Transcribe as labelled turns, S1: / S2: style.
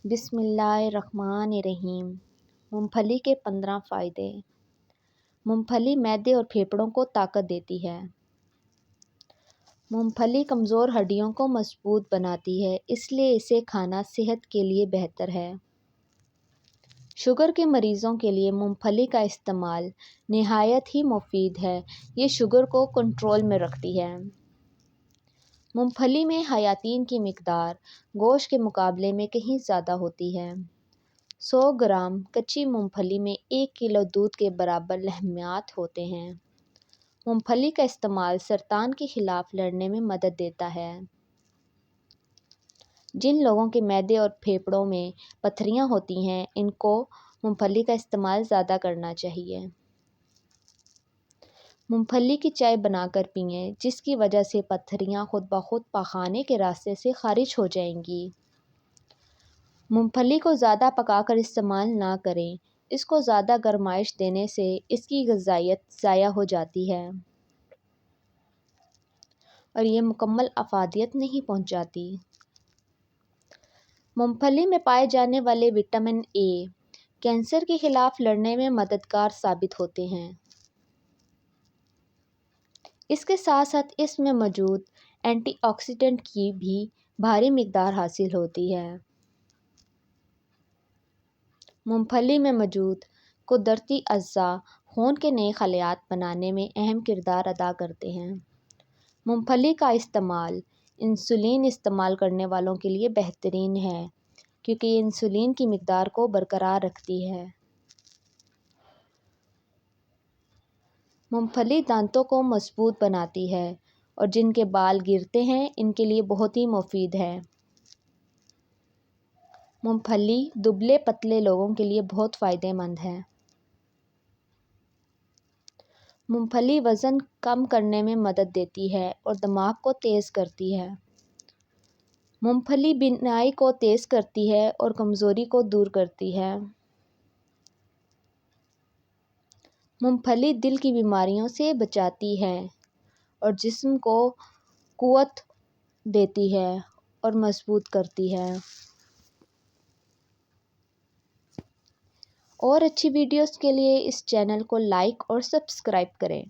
S1: بسم اللہ الرحمن الرحیم۔ مونگ پھلی کے 15 فائدے۔ مونگ پھلی معدے اور پھیپھڑوں کو طاقت دیتی ہے۔ مونگ پھلی کمزور ہڈیوں کو مضبوط بناتی ہے، اس لیے اسے کھانا صحت کے لیے بہتر ہے۔ شوگر کے مریضوں کے لیے مونگ پھلی کا استعمال نہایت ہی مفید ہے، یہ شوگر کو کنٹرول میں رکھتی ہے۔ مونگ پھلی میں حیاتین کی مقدار گوشت کے مقابلے میں کہیں زیادہ ہوتی ہے۔ 100 گرام کچی مونگ پھلی میں 1 کلو دودھ کے برابر لحمیات ہوتے ہیں۔ مونگ پھلی کا استعمال سرطان کے خلاف لڑنے میں مدد دیتا ہے۔ جن لوگوں کے معدے اور پھیپھڑوں میں پتھریاں ہوتی ہیں، ان کو مونگ پھلی کا استعمال زیادہ کرنا چاہیے۔ مونگ پھلی کی چائے بنا کر پئیں، جس کی وجہ سے پتھریاں خود بخود پاخانے کے راستے سے خارج ہو جائیں گی۔ مونگ پھلی کو زیادہ پکا کر استعمال نہ کریں، اس کو زیادہ گرمائش دینے سے اس کی غذائیت ضائع ہو جاتی ہے اور یہ مکمل افادیت نہیں پہنچاتی۔ مونگ پھلی میں پائے جانے والے وٹامن اے کینسر کے خلاف لڑنے میں مددگار ثابت ہوتے ہیں۔ اس کے ساتھ ساتھ اس میں موجود اینٹی آکسیڈنٹ کی بھی بھاری مقدار حاصل ہوتی ہے۔ مونگ پھلی میں موجود قدرتی اجزاء خون کے نئے خلیات بنانے میں اہم کردار ادا کرتے ہیں۔ مونگ پھلی کا استعمال انسولین استعمال کرنے والوں کے لیے بہترین ہے، کیونکہ یہ انسولین کی مقدار کو برقرار رکھتی ہے۔ مونگ پھلی دانتوں کو مضبوط بناتی ہے اور جن کے بال گرتے ہیں ان کے لیے بہت ہی مفید ہے۔ مونگ پھلی دبلے پتلے لوگوں کے لیے بہت فائدہ مند ہے۔ مونگ پھلی وزن کم کرنے میں مدد دیتی ہے اور دماغ کو تیز کرتی ہے۔ مونگ پھلی بینائی کو تیز کرتی ہے اور کمزوری کو دور کرتی ہے۔ مونگ پھلی دل کی بیماریوں سے بچاتی ہے اور جسم کو قوت دیتی ہے اور مضبوط کرتی ہے۔ اور اچھی ویڈیوز کے لیے اس چینل کو لائک اور سبسکرائب کریں۔